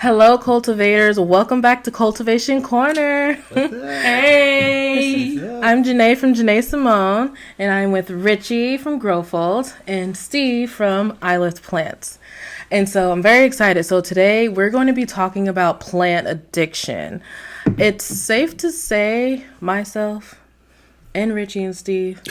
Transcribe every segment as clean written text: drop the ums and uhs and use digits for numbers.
Hello, cultivators. Welcome back to Cultivation Corner. Hey, I'm Janae from Janae Simone, and I'm with Richie from Growfold and Steve from I Lift Plants. And so I'm very excited. So today we're going to be talking about plant addiction. It's safe to say myself and Richie and Steve,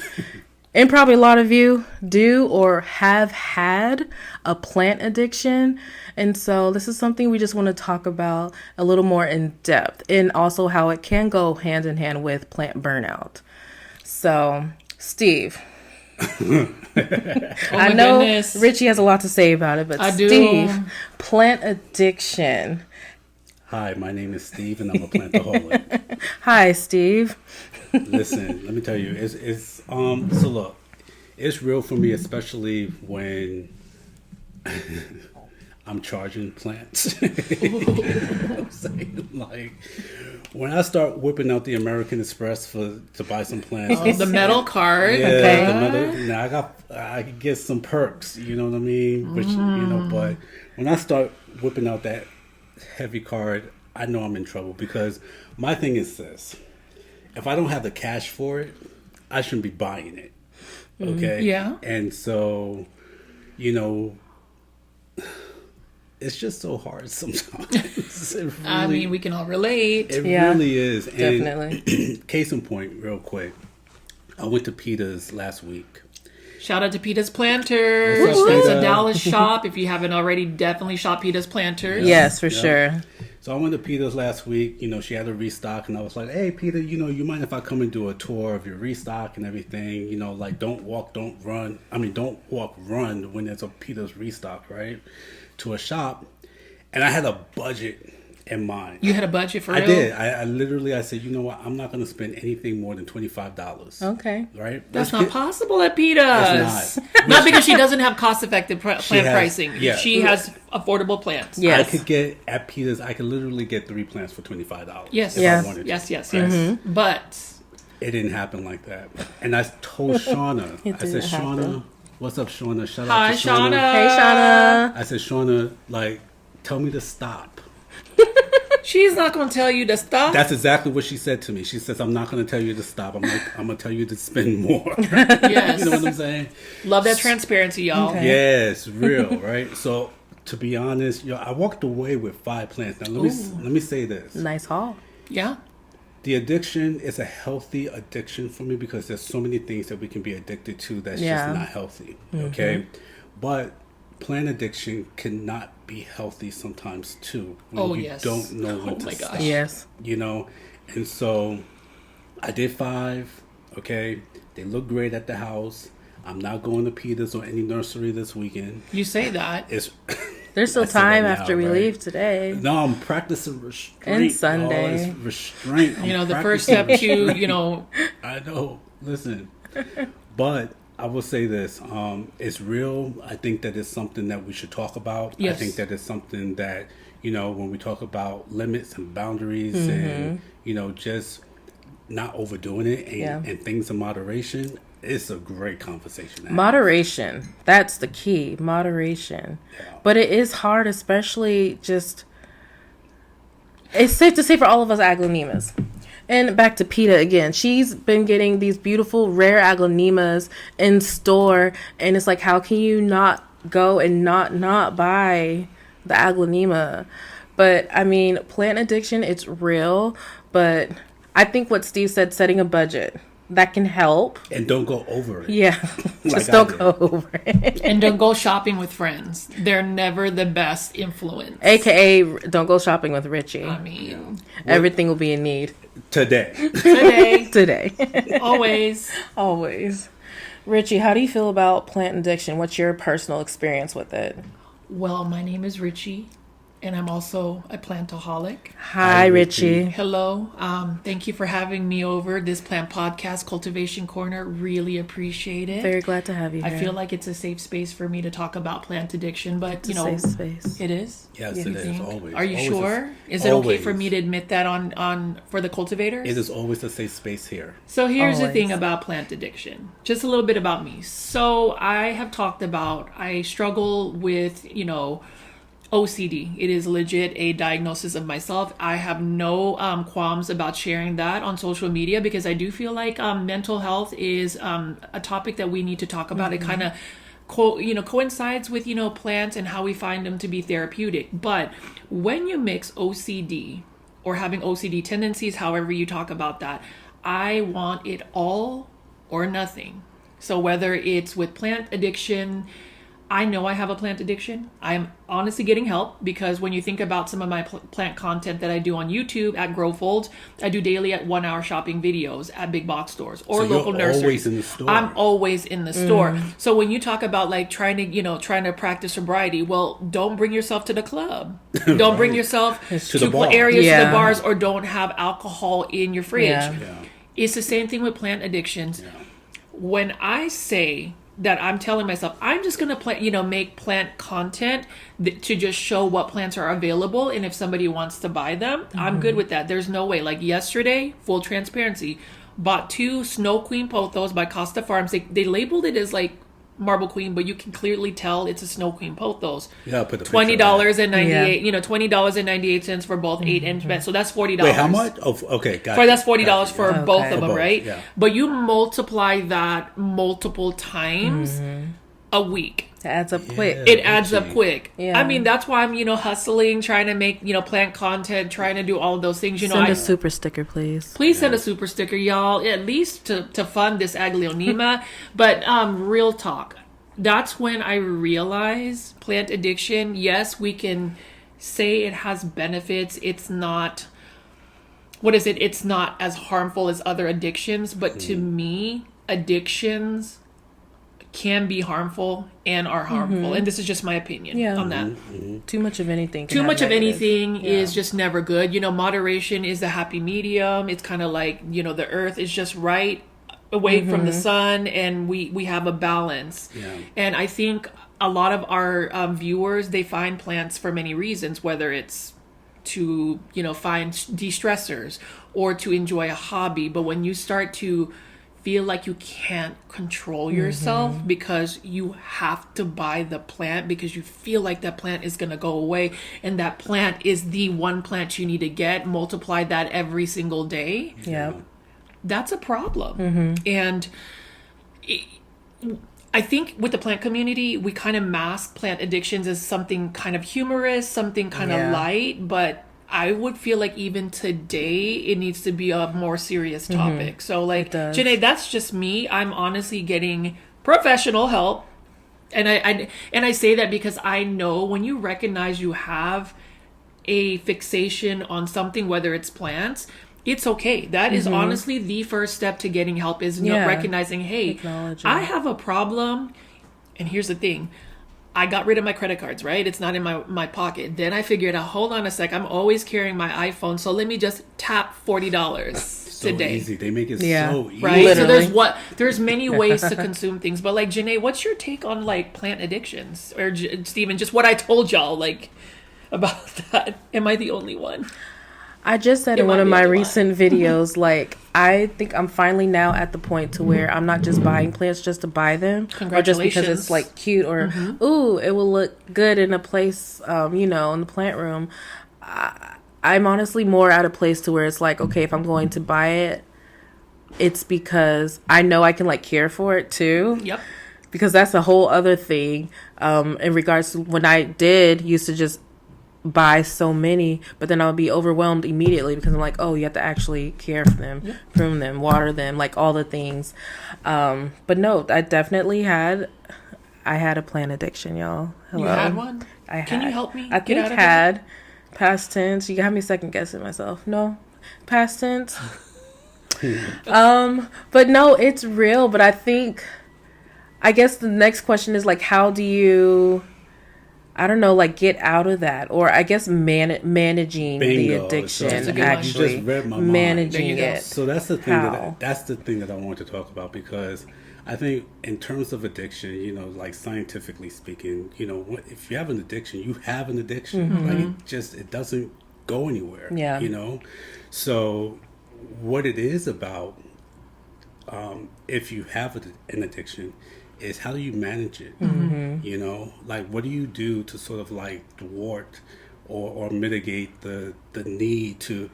and probably a lot of you do or have had a plant addiction. And so this is something we just want to talk about a little more in depth, and also how it can go hand in hand with plant burnout. So, Steve. I know goodness. Richie has a lot to say about it, but Steve, plant addiction. Hi, my name is Steve, and I'm a plantaholic. Hi, Steve. Listen, let me tell you, it's so look, it's real for me, especially when I'm charging plants. You know what I'm saying? Like, when I start whipping out the American Express to buy some plants. The metal card. Yeah, okay. The metal. Now I could get some perks, you know what I mean? Which, you know, but when I start whipping out that heavy card, I know I'm in trouble, because my thing is this. If I don't have the cash for it, I shouldn't be buying it. Okay? Yeah. And so, you know, it's just so hard sometimes. I mean, we can all relate. It really is. Definitely. And case in point, real quick. I went to Peter's last week. Shout out to Peter's Planters. That's a Dallas shop. If you haven't already, definitely shop Peter's Planters. Yes, for sure. So I went to Peter's last week. You know, she had a restock, and I was like, hey, Peter, you know, you mind if I come and do a tour of your restock and everything? You know, like, don't walk, run when there's a Peter's restock, right? To a shop. And I had a budget in mind. You had a budget for real? I did. I literally said, you know what? I'm not going to spend anything more than $25. Okay. Right? That's not possible at Peter's. It's not. Not because she doesn't have cost-effective plant pricing. Yeah. She has affordable plants. Yes. I could get, at Peter's, I could literally get 3 plants for $25. Yes. If I wanted to. Yes. Mm-hmm. But it didn't happen like that. And I told Shauna, I said, Shauna, what's up, Shauna? Shout out to Shauna. Hey, Shauna. I said, Shauna, like, tell me to stop. She's not going to tell you to stop. That's exactly what she said to me. She says, I'm not going to tell you to stop. I'm going to tell you to spend more. Yes. You know what I'm saying? Love that transparency, y'all. Okay. Yes, real, right? So, to be honest, I walked away with 5 plants. Now, let me say this. Nice haul. Yeah. The addiction is a healthy addiction for me, because there's so many things that we can be addicted to that's just not healthy. Okay? But plant addiction cannot be healthy sometimes too, when you don't know when to stop. Yes. You know, and so I did 5. Okay, they look great at the house. I'm not going to Peter's or any nursery this weekend. You say that. There's still time after we leave today. No, I'm practicing restraint. And Sunday. Restraint. You know, the first step to, you know. I know. Listen. But I will say this. It's real. I think that it's something that we should talk about. Yes. I think that it's something that, you know, when we talk about limits and boundaries and, you know, just not overdoing it and things in moderation, it's a great conversation. Moderation. That's the key. Moderation. Yeah. But it is hard, especially just... It's safe to say for all of us aglaonemas. And back to PETA again. She's been getting these beautiful, rare aglaonemas in store. And it's like, how can you not go and not buy the aglaonema? But, I mean, plant addiction, it's real. But I think what Steve said, setting a budget, that can help. And don't go over it. Yeah. Just don't go over it. And don't go shopping with friends. They're never the best influence. AKA, don't go shopping with Richie. I mean, everything will be in need. Today. Always. Richie, how do you feel about plant addiction? What's your personal experience with it? Well, my name is Richie, and I'm also a plantaholic. Hi, Richie. Hello. Thank you for having me over this plant podcast, Cultivation Corner. Really appreciate it. Very glad to have you here. I feel like it's a safe space for me to talk about plant addiction, but it's a safe space. It is. Yes, it is. Always. Are you always sure? Is it okay for me to admit that on for the cultivators? It is always a safe space here. So here's the thing about plant addiction. Just a little bit about me. So I have talked about I struggle with, OCD. It is legit a diagnosis of myself. I have no qualms about sharing that on social media because I do feel like mental health is a topic that we need to talk about. It kind of coincides with plants and how we find them to be therapeutic. But when you mix OCD or having OCD tendencies, however you talk about that, I want it all or nothing. So whether it's with plant addiction, I know I have a plant addiction. I'm honestly getting help because when you think about some of my plant content that I do on YouTube at Growfold, I do daily at 1 hour shopping videos at big box stores or local nurseries. Always in the store. I'm always in the store. So when you talk about like trying to practice sobriety, well, don't bring yourself to the club. Don't bring yourself to the areas to the bars, or don't have alcohol in your fridge. Yeah. It's the same thing with plant addictions. Yeah. When I say that I'm telling myself, I'm just going to make plant content to just show what plants are available. And if somebody wants to buy them, I'm good with that. There's no way. Like yesterday, full transparency, bought 2 Snow Queen pothos by Costa Farms. They labeled it as like Marble Queen, but you can clearly tell it's a Snow Queen pothos. Yeah, put the $20.98. $20.98 for both 8-inch beds. So that's $40. Wait, how much? Oh, okay, got it. it. That's $40 for both of them, right? Yeah. But you multiply that multiple times a week. It adds up quick. It adds up quick. Yeah. I mean, that's why I'm, hustling, trying to make, plant content, trying to do all of those things. Send a super sticker, please. Please send a super sticker, y'all, at least to fund this aglionema. But real talk, that's when I realize plant addiction, yes, we can say it has benefits. It's not, it's not as harmful as other addictions. But to me, addictions can be harmful and are harmful, and this is just my opinion on that. Too much of anything is just never good. Moderation is the happy medium. It's kind of like the earth is just right away from the sun, and we have a balance. And I think a lot of our viewers, they find plants for many reasons, whether it's to find de-stressors or to enjoy a hobby. But when you start to feel like you can't control yourself because you have to buy the plant because you feel like that plant is going to go away, and that plant is the one plant you need to get, multiply that every single day. That's a problem. And I think with the plant community, we kind of mask plant addictions as something kind of humorous, something kind of light, but I would feel like even today it needs to be a more serious topic. So like, Janae, that's just me. I'm honestly getting professional help. And I say that because I know when you recognize you have a fixation on something, whether it's plants, it's okay. That is honestly the first step to getting help, is recognizing, hey, I have a problem. And here's the thing. I got rid of my credit cards, right? It's not in my pocket. Then I figured out, hold on a sec, I'm always carrying my iPhone, so let me just tap $40 today. Easy. They make it so easy. Right? Literally. So there's many ways to consume things. But like, Janae, what's your take on like plant addictions? Or Stephen, just what I told y'all like about that. Am I the only one? I just said in one of my recent videos, like, I think I'm finally now at the point to where I'm not just buying plants just to buy them, or just because it's like cute, or ooh, it will look good in a place, in the plant room. I'm honestly more at a place to where it's like, okay, if I'm going to buy it, it's because I know I can like care for it too. Yep. Because that's a whole other thing. In regards to when I used to just buy so many, but then I'll be overwhelmed immediately because I'm like, oh, you have to actually care for them, prune them, water them, like all the things. But no, I definitely had a plant addiction, y'all. Hello. You had one? Can you help me? I think had past tense. You got me second guessing myself. No, past tense. But no, it's real. But I guess the next question is like, how do you, I don't know, like get out of that, or I guess managing the addiction, actually you just read my managing mind. it. So that's the thing. That's the thing that I want to talk about, because I think in terms of addiction, like scientifically speaking, if you have an addiction, you have an addiction. Like it doesn't go anywhere. Yeah. So what it is about, if you have an addiction, is how do you manage it? You know, like what do you do to sort of like thwart or mitigate the need to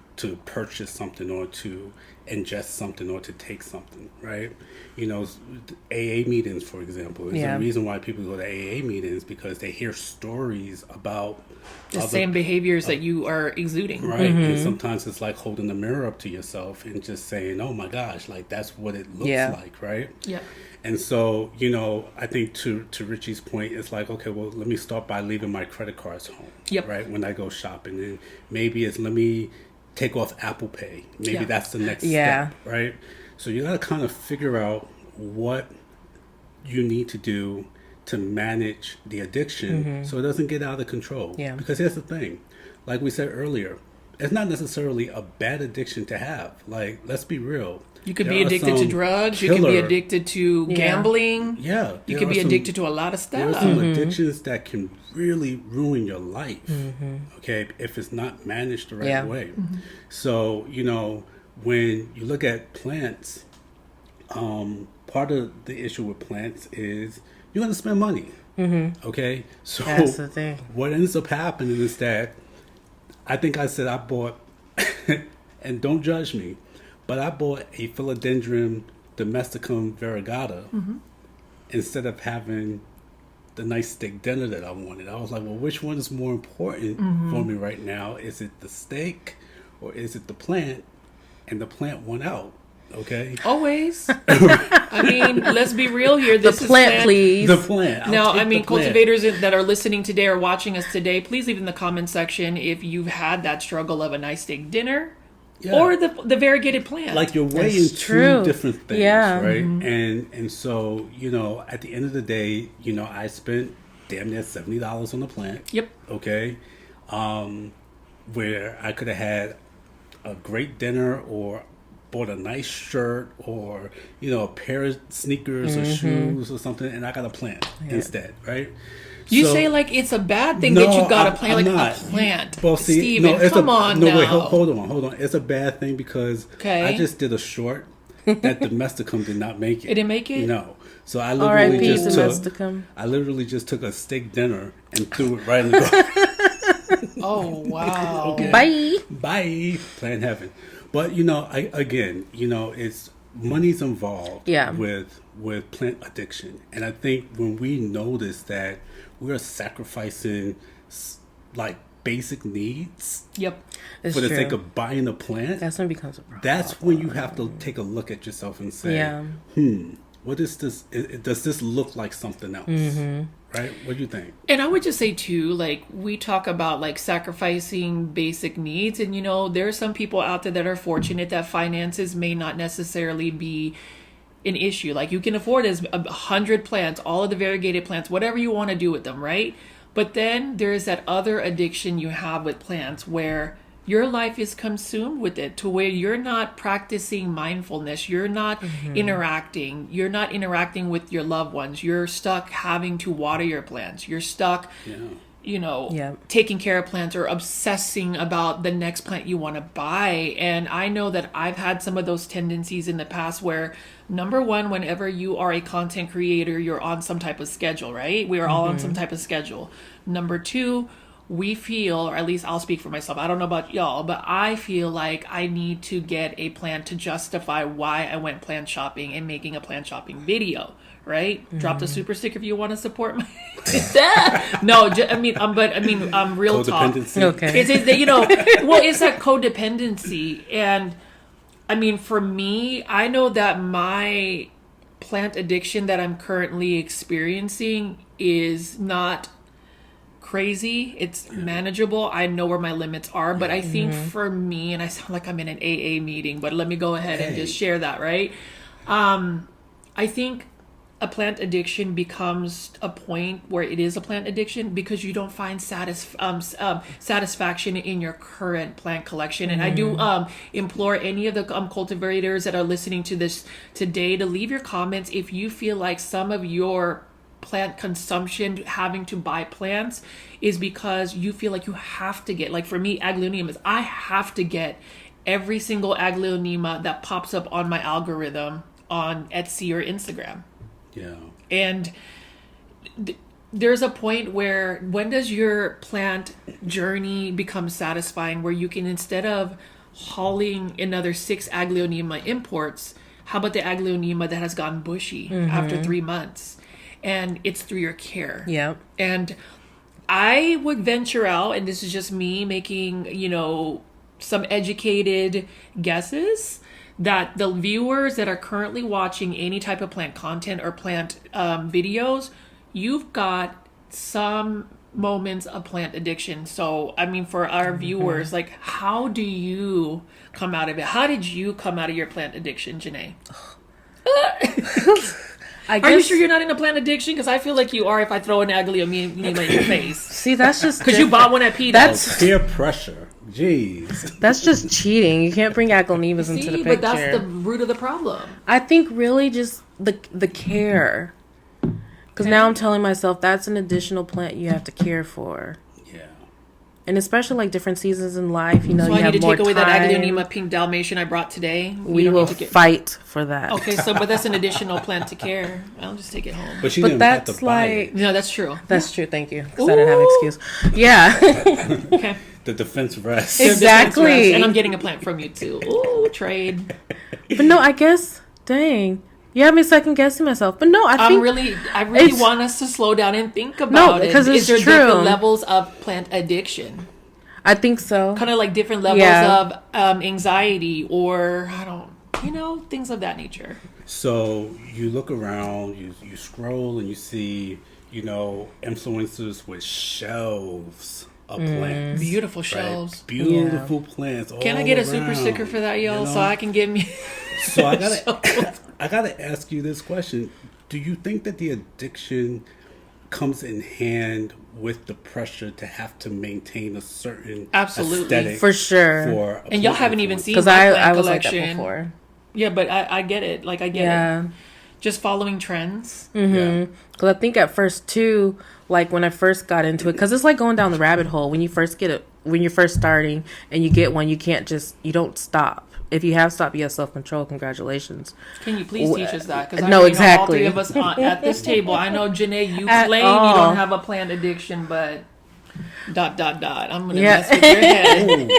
purchase something or to ingest something or to take something, right? You know, AA meetings, for example, is the reason why people go to AA meetings, because they hear stories about the same behaviors that you are exuding. Right. And sometimes it's like holding the mirror up to yourself and just saying, oh my gosh, like that's what it looks like, right? Yeah. And so, you know, I think to Richie's point, it's like, okay, well, let me start by leaving my credit cards home, right, when I go shopping. And maybe it's let me take off Apple Pay. Maybe that's the next step, right? So you got to kind of figure out what you need to do to manage the addiction so it doesn't get out of control. Yeah. Because here's the thing, like we said earlier, it's not necessarily a bad addiction to have. Like, let's be real. You could be addicted to drugs. You can be addicted to gambling. Yeah. You could be addicted to a lot of stuff. There are some addictions that can really ruin your life, okay, if it's not managed the right way. So, you know, when you look at plants, part of the issue with plants is you're going to spend money, okay? So that's the thing. What ends up happening is that I think I said I bought, and don't judge me, but I bought a philodendron domesticum variegata instead of having the nice steak dinner that I wanted. I was like, well, which one is more important for me right now? Is it the steak or is it the plant? And the plant won out. Okay. Always. I mean, let's be real here. This the plant, is please. The plant. Now, I mean, cultivators that are listening today or watching us today, please leave in the comment section if you've had that struggle of a nice steak dinner or the variegated plant. Like you're weighing two different things, right? And so, you know, at the end of the day, you know, I spent damn near $70 on the plant. Yep. Okay. Where I could have had a great dinner or bought a nice shirt or, you know, a pair of sneakers or shoes or something, and I got a plant instead, right? You say like it's a bad thing that you got a plant, like a plant. Well, see, Steven, come on now. Wait, hold on. It's a bad thing because I just did a short that Domesticum did not make it. It didn't make it? No. So I literally I literally just took a steak dinner and threw it right in the garbage. Oh, wow. Okay. Bye. Plant heaven. But, you know, again, you know, it's money's involved with plant addiction. And I think when we notice that we're sacrificing like basic needs for the sake of buying a plant, that's when it becomes a problem. That's when you have to take a look at yourself and say, what is this? Does this look like something else? Right? What do you think? And I would just say too, like we talk about like sacrificing basic needs, and you know, there are some people out there that are fortunate that finances may not necessarily be an issue. Like you can afford 100 plants, all of the variegated plants, whatever you want to do with them, right? But then there's that other addiction you have with plants where your life is consumed with it to where you're not practicing mindfulness. You're not interacting. You're not interacting with your loved ones. You're stuck having to water your plants. You're stuck, you know, taking care of plants or obsessing about the next plant you want to buy. And I know that I've had some of those tendencies in the past where, number one, whenever you are a content creator, you're on some type of schedule, right? We are all on some type of schedule. Number two, we feel, or at least I'll speak for myself, I don't know about y'all, but I feel like I need to get a plant to justify why I went plant shopping and making a plant shopping video, right? Drop the super sticker if you want to support my no, real talk. Okay. It's, you know, well, it's that codependency. And I mean, for me, I know that my plant addiction that I'm currently experiencing is not crazy. It's manageable. I know where my limits are, but I think for me, and I sound like I'm in an AA meeting, but let me go ahead and just share that, right? I think a plant addiction becomes a point where it is a plant addiction because you don't find satisfaction in your current plant collection. And I do implore any of the cultivators that are listening to this today to leave your comments if you feel like some of your plant consumption, having to buy plants, is because you feel like you have to get, like for me, aglaonema, I have to get every single aglaonema that pops up on my algorithm on Etsy or Instagram. Yeah. And there's a point where, when does your plant journey become satisfying, where you can, instead of hauling another 6 Aglaonema imports, how about the Aglaonema that has gone bushy after 3 months? And it's through your care. Yep. And I would venture out, and this is just me making, some educated guesses, that the viewers that are currently watching any type of plant content or plant videos, you've got some moments of plant addiction. So, I mean, for our viewers, like, how do you come out of it? How did you come out of your plant addiction, Janae? Are you sure you're not in a plant addiction? Because I feel like you are if I throw an Aglaonema in your face. See, that's just... Because you bought one at PETA. That's peer pressure. Jeez. That's just cheating. You can't bring Aglaonemas into the picture. But that's the root of the problem. I think really just the care. Because now I'm telling myself that's an additional plant you have to care for. Yeah. And especially like different seasons in life, you So you I have need to more take away time. that Aglaonema pink Dalmatian I brought today. We will fight for that. Okay, but that's an additional plant to care. I'll just take it home. But she But didn't have that's to buy like... it. No, that's true. That's true, thank you. Because I didn't have an excuse. Yeah. Okay. The defense rests. Exactly. And I'm getting a plant from you too. Ooh, trade. But no, I guess, dang. You have me second guessing myself. But no, I think... I really want us to slow down and think about it. because it's Is there true. different levels of plant addiction? I think so. Kind of like different levels of anxiety, or things of that nature. So you look around, you scroll, and you see, influencers with shelves of plants. Beautiful shelves. Right? Beautiful plants. Can I get a super sticker for that, y'all, so I can get me... So I gotta ask you this question. Do you think that the addiction comes in hand with the pressure to have to maintain a certain aesthetic? For sure. And y'all haven't even seen because my plant I was collection. like that before. Yeah, but I get it. Like, I get it. Just following trends. Mm-hmm. Because I think at first too, like when I first got into it, because it's like going down the rabbit hole when you first get it, when you're first starting and you get one, you don't stop. If you have stopped, you have self-control. Congratulations. Can you please teach us that? Because exactly. All 3 of us at this table. I know, Janae, you claim you don't have a plant addiction, but ... I'm going to mess with your head.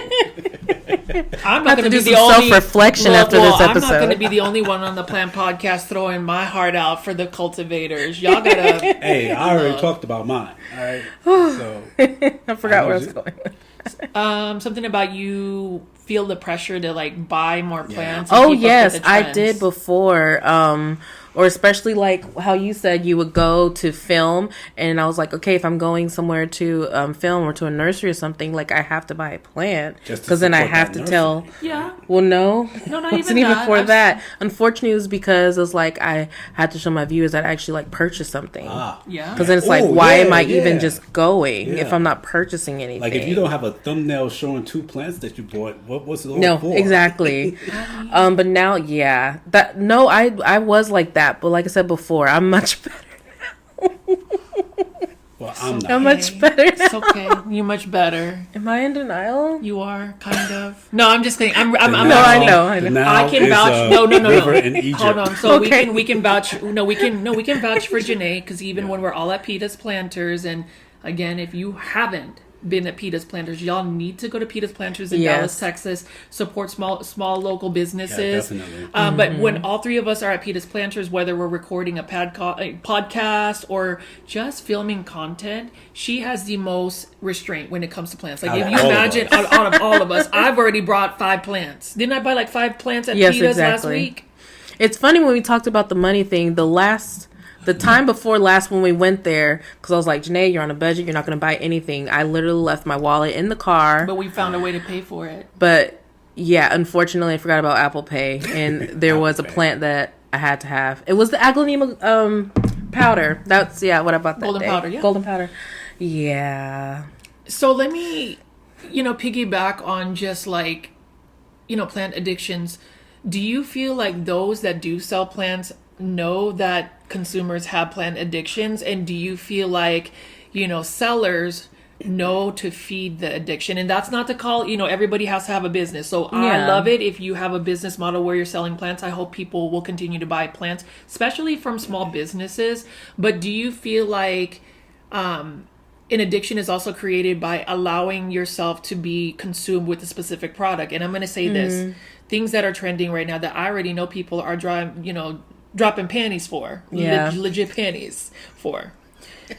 I'm not going to be the only self-reflection after this episode. I'm not going to be the only one on the plant podcast throwing my heart out for the cultivators. Y'all got to... Hey, I already talked about mine. All right. So I forgot where I was going. Something about you feel the pressure to like buy more plants. Oh yes, I did before. Or especially like how you said you would go to film, and I was like, okay, if I'm going somewhere to film or to a nursery or something, like I have to buy a plant because then I have to tell. Yeah. Well, no, not even for that. Unfortunately, it was because it was like I had to show my viewers that I actually like purchased something. Yeah. Because then it's like, why am I even just going if I'm not purchasing anything? Like if you don't have a thumbnail showing 2 plants that you bought, what's it all for? No, exactly. But now, I was like that. But like I said before, I'm much better now. Well, I'm not. I'm much better now. It's okay. You're much better. Am I in denial? You are, kind of. No, I'm just kidding. I'm I know. I can vouch. No. In Egypt. Hold on. So okay. we can vouch. No, we can vouch for Janae, because even when we're all at PETA's Planters, and again, if you haven't been at PETA's Planters, y'all need to go to PETA's Planters in Dallas, Texas. Support small local businesses. Yeah, definitely. But when all 3 of us are at PETA's Planters, whether we're recording a podcast or just filming content, she has the most restraint when it comes to plants. Like, if you imagine out of all of us, I've already brought 5 plants. Didn't I buy like 5 plants at PETA's last week? It's funny when we talked about the money thing. The time before last when we went there, because I was like, Janae, you're on a budget. You're not going to buy anything. I literally left my wallet in the car. But we found a way to pay for it. But yeah, unfortunately, I forgot about Apple Pay. And there was a plant that I had to have. It was the Aglaonema powder. That's, what I bought that Golden day. powder, yeah. Golden powder. Yeah. So let me, piggyback on just like, plant addictions. Do you feel like those that do sell plants know that consumers have plant addictions? And do you feel like, sellers know to feed the addiction. And that's not to call, everybody has to have a business. So I love it if you have a business model where you're selling plants. I hope people will continue to buy plants, especially from small businesses. But do you feel like an addiction is also created by allowing yourself to be consumed with a specific product? And I'm going to say this, things that are trending right now that I already know people are dropping panties for, legit panties for.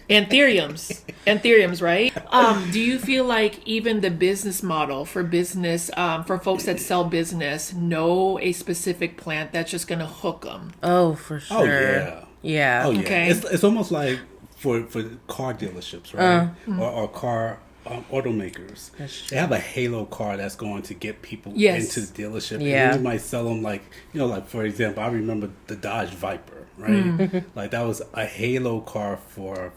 Anthuriums, right? Do you feel like even the business model for business, for folks that sell business, know a specific plant that's just going to hook them? Oh, for sure. Oh, yeah. Yeah. Oh, yeah. Okay. It's almost like for car dealerships, right? Or car automakers. They have a halo car that's going to get people into the dealership. Yeah. And you might sell them like for example, I remember the Dodge Viper, right? Like that was a halo car for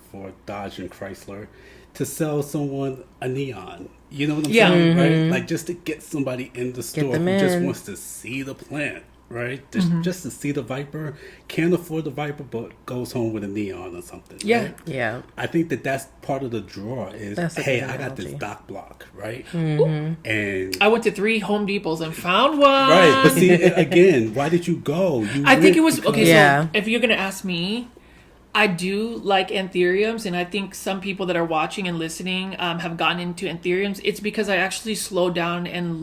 Dodge and Chrysler to sell someone a neon. You know what I'm saying, right? Like just to get somebody in the store who just wants to see the plant. Right? Just to see the Viper, can't afford the Viper, but goes home with a neon or something. Yeah. Right? Yeah. I think that's part of the draw is, hey, I got this dock block, right? And I went to 3 Home Depots and found one. right, but see, again, why did you go? I think it was, so if you're going to ask me, I do like anthuriums, and I think some people that are watching and listening have gotten into anthuriums. It's because I actually slowed down and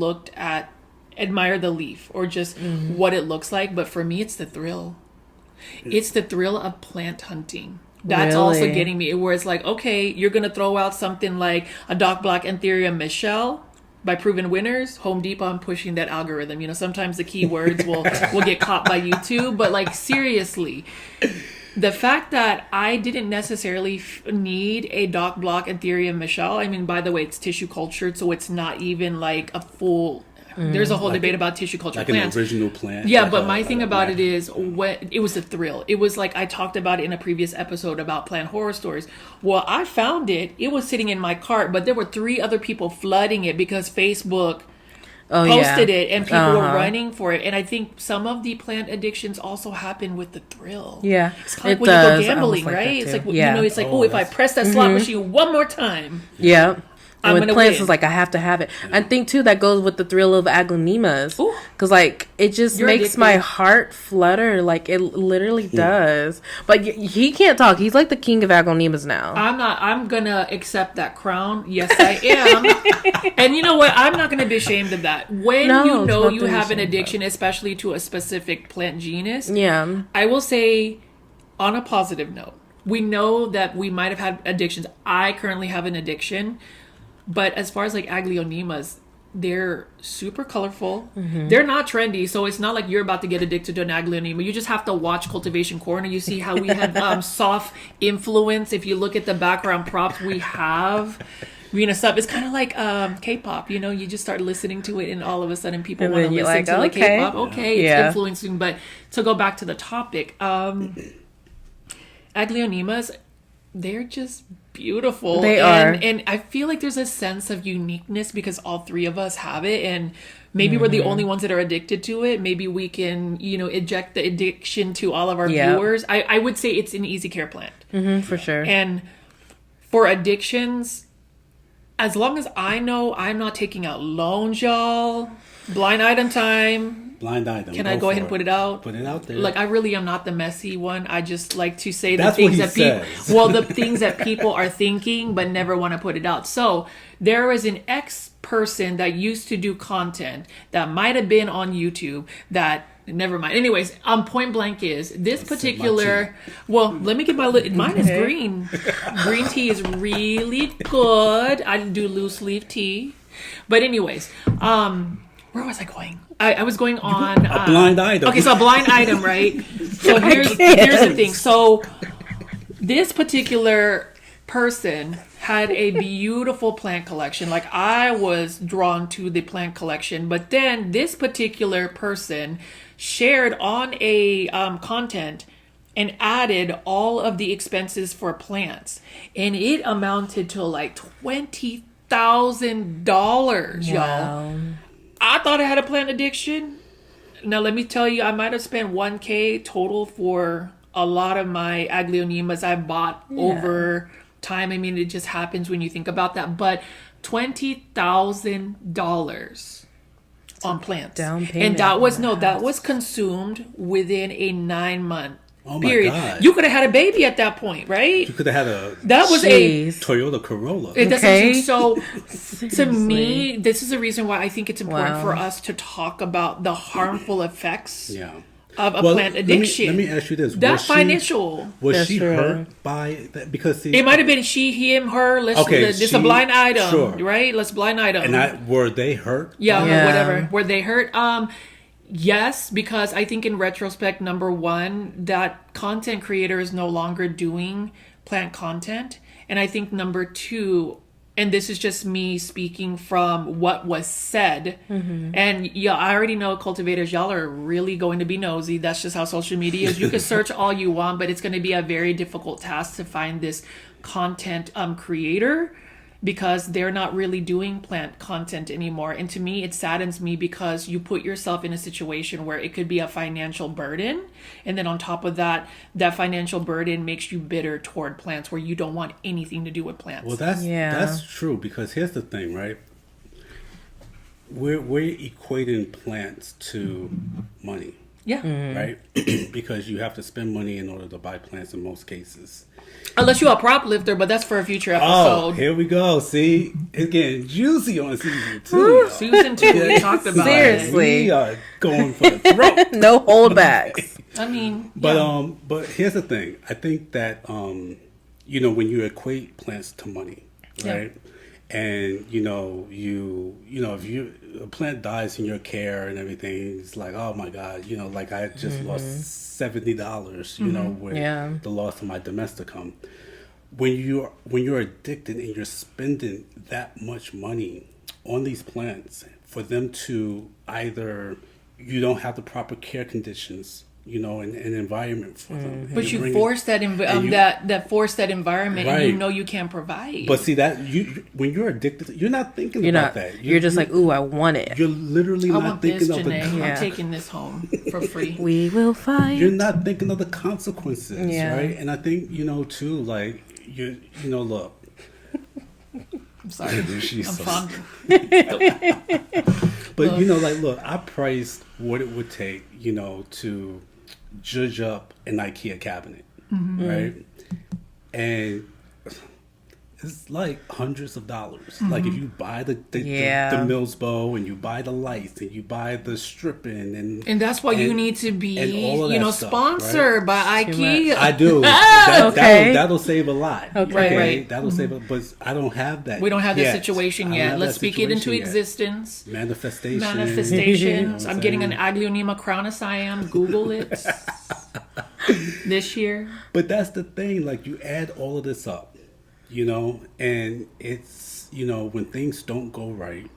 admire the leaf or just what it looks like. But for me, it's the thrill. It's the thrill of plant hunting. That's also getting me, where it's like, okay, you're going to throw out something like a Doc Black Anthurium Michelle by Proven Winners. Home Depot, I'm pushing that algorithm. Sometimes the keywords will get caught by YouTube, but like seriously, the fact that I didn't necessarily need a Doc Block Anthurium Michelle. I mean, by the way, it's tissue cultured, so it's not even like a full. There's a whole debate about tissue culture like plants. An original plant. Yeah, but my thing about it is it was a thrill. It was like I talked about it in a previous episode about plant horror stories. Well, I found it. It was sitting in my cart, but there were 3 other people flooding it because Facebook posted it and people were running for it. And I think some of the plant addictions also happen with the thrill. Yeah, it's kind of like when you go gambling, right? It's like it's like if I press that slot machine one more time. Yeah. And with plants, win. it's like, I have to have it. I think, too, that goes with the thrill of aglaonemas. Because, like, it just makes my heart flutter. Like, it literally does. But he can't talk. He's like the king of aglaonemas now. I'm going to accept that crown. Yes, I am. And you know what? I'm not going to be ashamed of that. When you have an addiction, especially to a specific plant genus, I will say, on a positive note, we know that we might have had addictions. I currently have an addiction. But as far as like aglaonemas, they're super colorful. They're not trendy, so it's not like you're about to get addicted to an aglaonema. You just have to watch Cultivation Corner. You see how we have soft influence. If you look at the background props we have, stuff. It's kind of like K-pop. You just start listening to it, and all of a sudden people want to listen to K-pop. Okay, it's influencing. But to go back to the topic, aglaonemas, they're just beautiful. They are. And I feel like there's a sense of uniqueness because all 3 of us have it, and maybe we're the only ones that are addicted to it. Maybe we can, eject the addiction to all of our viewers. I would say it's an easy care plant. For sure. And for addictions, as long as I know I'm not taking out loans, y'all, blind item time. Blind item. Can I go ahead and put it out? Put it out there. Like, I really am not the messy one. I just like to say That's the things what he that says. people, the things that people are thinking but never want to put it out. So there is an ex-person that used to do content that might have been on YouTube that. Never mind. Anyways, point blank is this particular. Well, let me get mine is green. Green tea is really good. I do loose leaf tea, but anyways, where was I going? I was going on a blind item. Okay, so a blind item, right? So here's the thing. So this particular person had a beautiful plant collection. Like, I was drawn to the plant collection, but then this particular person shared on a content and added all of the expenses for plants, and it amounted to like $20,000, y'all. I thought I had a plant addiction. Now let me tell you, I might have spent $1,000 total for a lot of my aglaonemas I bought over time. I mean, it just happens when you think about that. But $20,000 on plants. Down payment. And that was consumed within a 9-month period. My God. You could have had a baby at that point, right? You could have had a Toyota Corolla. So to me, this is the reason why I think it's important for us to talk about the harmful effects of a plant addiction. Let me ask you this. Was she hurt by that? Because it might have been she, him, her. It's a blind item, right? Let's blind item. And were they hurt? Yeah, whatever. Were they hurt? Yes, because I think in retrospect, number one, that content creator is no longer doing plant content. And I think number two, and this is just me speaking from what was said. And I already know cultivators, y'all are really going to be nosy. That's just how social media is. You can search all you want, but it's going to be a very difficult task to find this content creator, because they're not really doing plant content anymore. And to me, it saddens me because you put yourself in a situation where it could be a financial burden. And then on top of that, that financial burden makes you bitter toward plants, where you don't want anything to do with plants. Well, that's true, because here's the thing, right? We're equating plants to money. Yeah. Right? Because you have to spend money in order to buy plants in most cases. Unless you're a prop lifter, but that's for a future episode. Oh, here we go. See, it's getting juicy on season 2. Season 2, we talked about Seriously. We are going for the throat. No holdbacks. I mean, but here's the thing. I think that when you equate plants to money, right? And if a plant dies in your care and everything, it's like, oh my God, like I just lost $70, with the loss of my domesticum. When you're addicted and you're spending that much money on these plants for them to either, you don't have the proper care conditions, an environment for them. But you force that environment, and you can't provide. But see that when you're addicted, you're not thinking about that. You're just like, ooh, I want it. You're literally not thinking of I'm taking this home for free. We will fight. You're not thinking of the consequences, right? And I think too, like look. I'm sorry. I'm fond. But look, I priced what it would take, to judge up an IKEA cabinet, right? And it's like hundreds of dollars. Like if you buy the Mills bow, and you buy the lights, and you buy the stripping, and that's why you need to be sponsored by IKEA. I do. That'll save a lot. Okay. That'll save a, but I don't have that. We don't have that situation yet. Let's speak it into existence. Manifestations. I'm getting an Aglaonema cronus. Google it this year. But that's the thing. Like you add all of this up. And it's, when things don't go right,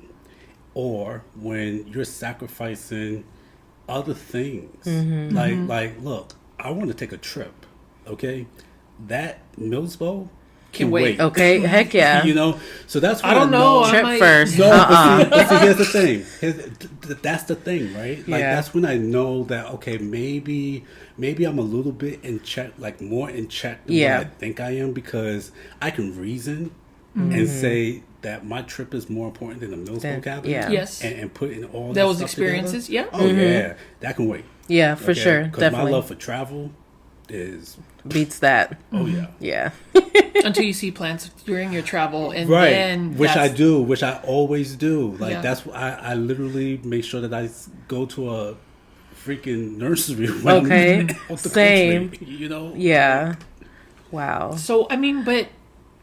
or when you're sacrificing other things, like, look, I want to take a trip. Okay. That Mills bow can wait. Okay. Heck yeah. So that's what I don't know. Trip first. No, but see, here's the thing. That's the thing, right? Like that's when I know that, okay, maybe I'm a little bit in check, like more in check than what I think I am, because I can reason and say that my trip is more important than the Mills bow cabinet. Yeah. Yes. And put in all those experiences. Together. Yeah. Oh yeah, that can wait. Yeah, for sure. Because Definitely. my love for travel beats that. Oh yeah. Yeah. Until you see plants during your travel, and then which I always do. Like that's I literally make sure that I go to a freaking nursery when I'm out the Same. country, Yeah. Wow. So I mean, but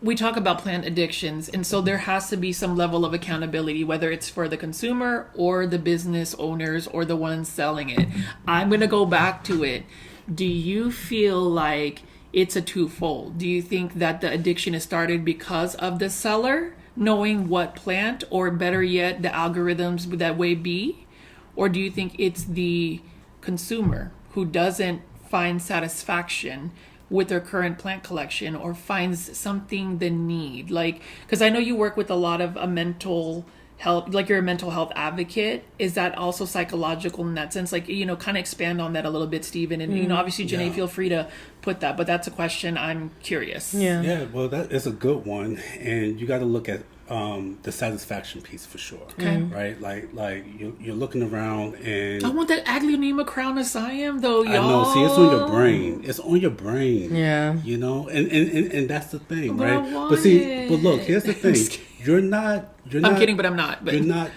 we talk about plant addictions, and so there has to be some level of accountability, whether it's for the consumer or the business owners or the ones selling it. I'm going to go back to it. Do you feel like it's a twofold? Do you think that the addiction is started because of the seller knowing what plant, or better yet, the algorithms that way be? Or do you think it's the consumer who doesn't find satisfaction with their current plant collection, or finds something they need? Like, because I know you work with a lot of mental health, like you're a mental health advocate. Is that also psychological in that sense? Like, kind of expand on that a little bit, Stephen. And, obviously, Janae, feel free to put that. But that's a question I'm curious. Yeah, well, that is a good one. And you got to look at the satisfaction piece for sure. Okay. Right? Like you're looking around and... I want that Aglionema crown of Siam, though, y'all. I know. See, it's on your brain. It's on your brain. Yeah. And that's the thing, but right? I want But see, it. but look, here's the thing. You're not... I'm kidding, but I'm not. But You're not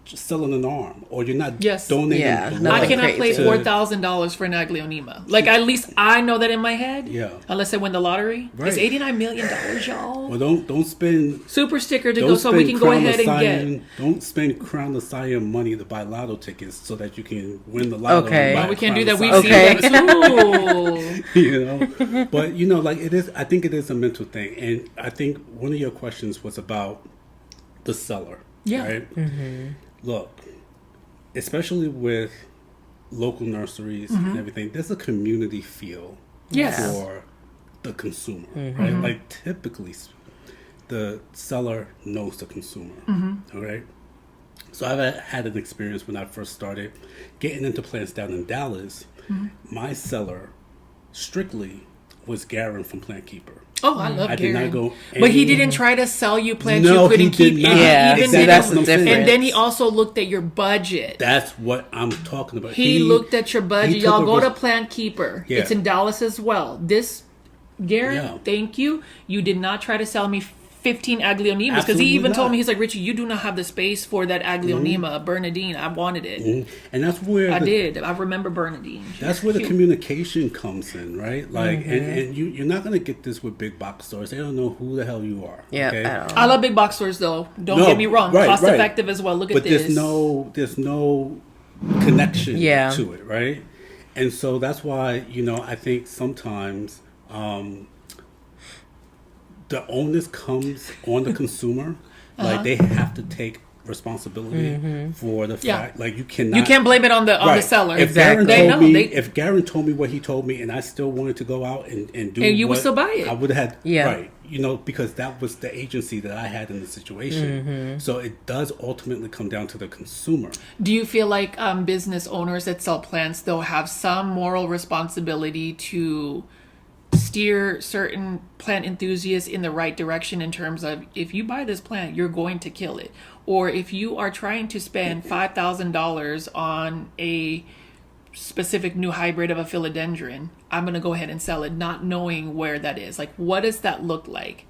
selling an arm, or you're not Yes. donating blood. I cannot play crazy. $4,000 for an Aglionema. Like, at least I know that in my head. Yeah. Unless I win the lottery. Right. It's $89 million, y'all. Well, don't spend... Super sticker to Don't go so we spend can go Crown ahead of and Siam- get. Don't spend Crown of Siam money to buy lotto tickets so that you can win the lotto. Okay. and buy Well, we a can't do Crown that. of We've Siam. seen that too. But like it is. I think it is a mental thing, and I think one of your questions was about the seller. Yeah. Right. Look, especially with local nurseries and everything, there's a community feel Yes. for the consumer. Right. Like typically, the seller knows the consumer. All right. So I've had an experience when I first started getting into plants down in Dallas. My seller strictly was Garen from Plant Keeper. Oh, I love I did Garen. not go But he any- didn't try to sell you plants No, you couldn't he keep. did not. And he Yeah, even see, didn't- that's the what I'm saying. difference. And then he also looked at your budget. That's what I'm talking about. He looked at your budget. he took Y'all a go risk- to Plant Keeper. Yeah. It's in Dallas as well. This, Garen, Yeah. thank you. You did not try to sell me 15 Aglionemas because Absolutely he even told not. me, he's like, Richie, you do not have the space for that Aglionema, Bernadine. I wanted it. And that's where I did. I remember Bernadine. That's where the communication comes in, right? Like, and you're not gonna get this with big box stores. They don't know who the hell you are. Yeah, okay? at all. I love big box stores though. Don't No, get me wrong. right, Cost right. effective as well. Look But at this. there's no connection Yeah. to it, right? And so that's why I think sometimes the onus comes on the consumer. Like they have to take responsibility for the Yeah. fact. Like you cannot. You can't blame it on the seller. If Garen They told know. me, They, if Garen told me what he told me, and I still wanted to go out and do, And you would what still buy it. I would have had, Yeah. right? Because that was the agency that I had in the situation. So it does ultimately come down to the consumer. do you feel like business owners that sell plants though have some moral responsibility to steer certain plant enthusiasts in the right direction in terms of, if you buy this plant, you're going to kill it, or if you are trying to spend $5,000 on a specific new hybrid of a philodendron, I'm going to go ahead and sell it, not knowing where that is. Like, what does that look like?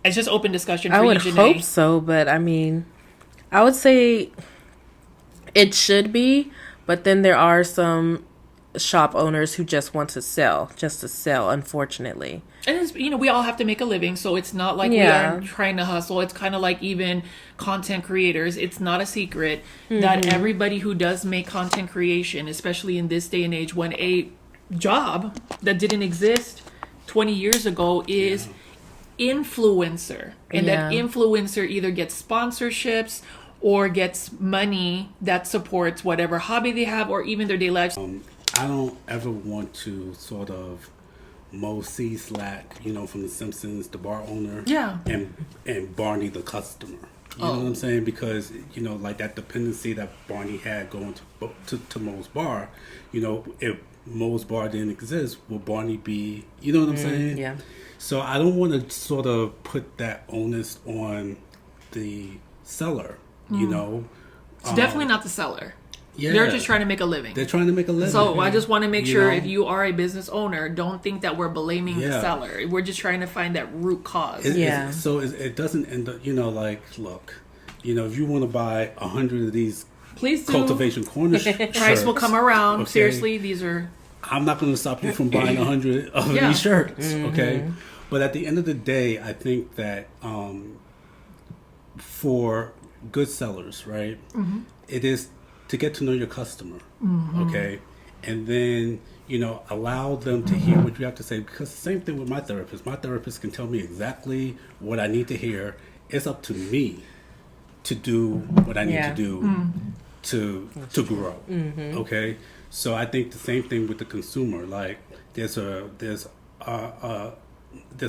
It's just open discussion for I would you, Janae. hope so, but I mean, I would say it should be, but then there are some shop owners who just want to sell, unfortunately. And it's, we all have to make a living, so it's not like Yeah. we are trying to hustle. It's kind of like even content creators. It's not a secret that everybody who does make content creation, especially in this day and age when a job that didn't exist 20 years ago is influencer. And that Yeah. influencer either gets sponsorships or gets money that supports whatever hobby they have or even their daily lives. I don't ever want to sort of mow C slack, from the Simpsons, the bar owner, Yeah. and Barney the customer. You know what I'm saying? Because like that dependency that Barney had going to Moe's bar. If Moe's bar didn't exist, would Barney be? You know what I'm saying? Yeah. So I don't want to sort of put that onus on the seller. It's definitely not the seller. Yeah, They're just trying to make a living. They're trying to make a living. So I just want to make sure know? if you are a business owner, don't think that we're blaming the Yeah. seller. We're just trying to find that root cause. Yeah. So it doesn't end up, look, if you want to buy 100 of these Please do. Cultivation Corner Price will come around. okay? Seriously, these are. I'm not going to stop you from buying 100 of Yeah. these shirts, okay? But at the end of the day, I think that for good sellers, right, it is to get to know your customer, okay? And then, allow them to hear what you have to say. Because the same thing with my therapist. My therapist can tell me exactly what I need to hear. It's up to me to do what I need to do to grow, okay? So I think the same thing with the consumer. Like there's a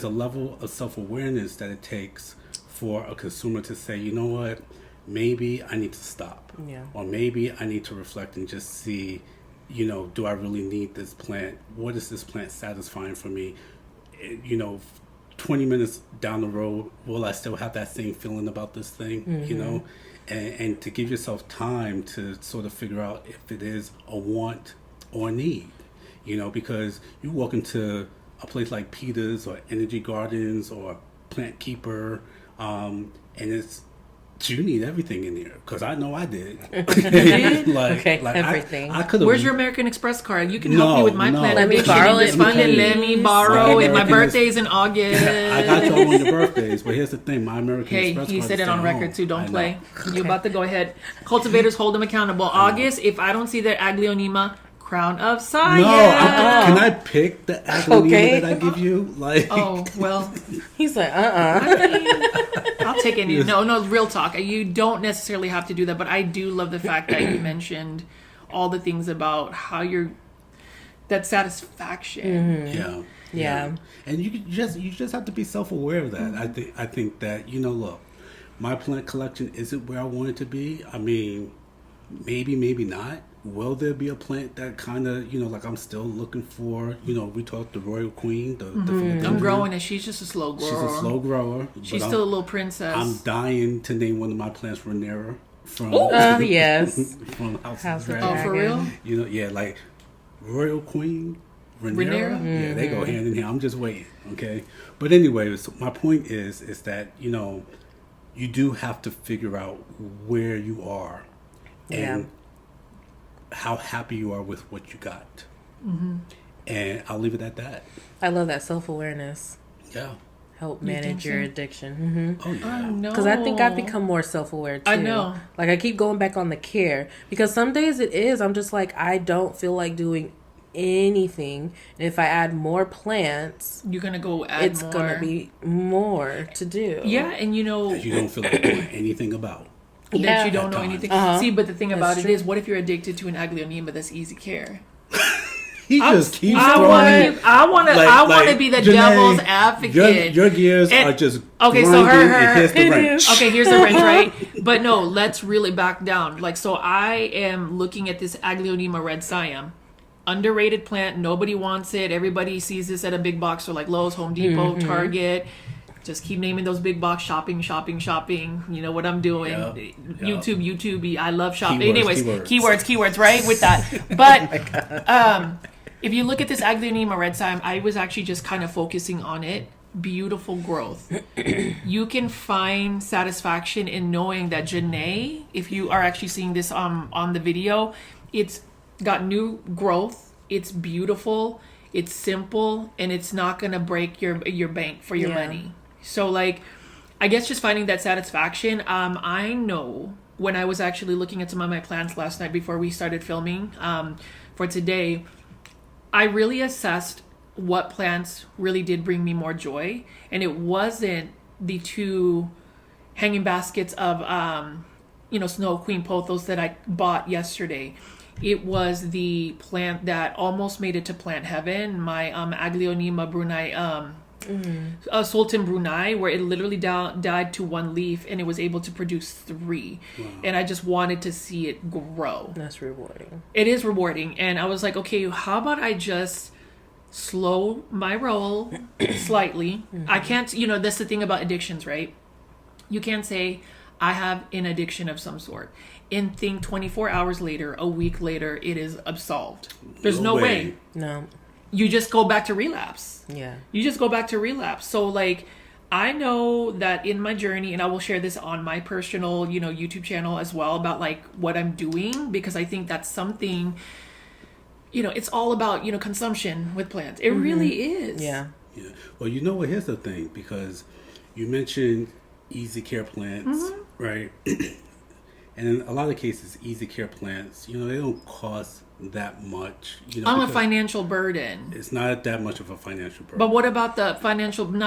level of self-awareness that it takes for a consumer to say, you know what, maybe I need to stop. Yeah. Or maybe I need to reflect and just see, you know, do I really need this plant? What is this plant satisfying for me? You know, 20 minutes down the road, will I still have that same feeling about this thing? You know, and to give yourself time to sort of figure out if it is a want or a need, you know, because you walk into a place like Peter's or Energy Gardens or Plant Keeper, and you need everything in there, because I know I did. like everything. I could have. Where's your American Express card? You can help me with my plant. Let me borrow it. Let me borrow it. My birthday's in August. I got you on your birthdays, but here's the thing: my American Express card. Hey, you said it on record home. too. Don't play. You're about to go ahead. Cultivators, hold them accountable. August, if I don't see their Aglaonema, Crown of Science. No, can I pick the Aglaonema that I give you? Like, oh well, he's like, I'll take any. No, real talk. You don't necessarily have to do that, but I do love the fact that you mentioned all the things about how you're that satisfaction. Yeah. And you just have to be self-aware of that. I think that, you know, look, my plant collection isn't where I want it to be. I mean, maybe not. Will there be a plant that kind of, you know, like I'm still looking for, you know, we talked the Royal Queen, the I'm growing, and she's just a slow grower. She's a slow grower. She's still a little princess. I'm dying to name one of my plants Renera from yes. from House of Oh, Dragon. for real? You know, yeah, like Royal Queen, Renera. Yeah, they go hand in hand. I'm just waiting, okay? But anyway, so my point is that, you know, you do have to figure out where you are and how happy you are with what you got. And I'll leave it at that. I love that self-awareness. Yeah. Help manage your addiction. Oh, yeah. I know. Because I think I've become more self-aware too. I know. Like I keep going back on the care, because some days I'm just like, I don't feel like doing anything. And if I add more plants, you're gonna go add it's more. gonna be more to do. Yeah, and you know, that you don't feel like doing anything about. That you don't know anything. See, but the thing about it is, what if you're addicted to an Aglaonema that's easy care? He just keeps I want to be the Janae, devil's advocate. Your gears are just okay. So here's the wrench. Okay, here's the wrench, right? But no, let's really back down. Like, so I am looking at this Aglaonema red Siam, underrated plant. Nobody wants it. Everybody sees this at a big box, store like Lowe's, Home Depot, Target. Just keep naming those big box shopping. You know what I'm doing. Yep. YouTube. I love shopping. Keywords, Keywords, right? With that. But if you look at this Aglaonema red Siam, I was actually just kind of focusing on it. Beautiful growth. You can find satisfaction in knowing that Janae, if you are actually seeing this on the video, it's got new growth. It's beautiful. It's simple, and it's not going to break your bank for your money. So, like, I guess just finding that satisfaction. I know when I was actually looking at some of my plants last night before we started filming for today, I really assessed what plants really did bring me more joy. And it wasn't the two hanging baskets of, Snow Queen pothos that I bought yesterday. It was the plant that almost made it to plant heaven, my Aglaonema Brunei, Sultan Brunei, where it literally died to one leaf and it was able to produce 3. Wow. And I just wanted to see it grow. That's rewarding. It is rewarding. And I was like, okay, how about I just slow my roll slightly? I can't, that's the thing about addictions, right? You can't say, I have an addiction of some sort, and think 24 hours later, a week later, it is absolved. There's no way. No. You just go back to relapse. Yeah. You just go back to relapse. So, like, I know that in my journey, and I will share this on my personal, YouTube channel as well, about, like, what I'm doing, because I think that's something, it's all about, consumption with plants. It really is. Yeah. Yeah. Well, here's the thing, because you mentioned easy care plants, right? And in a lot of cases, easy care plants, they don't cost that much. I'm a financial burden. It's not that much of a financial burden. But what about not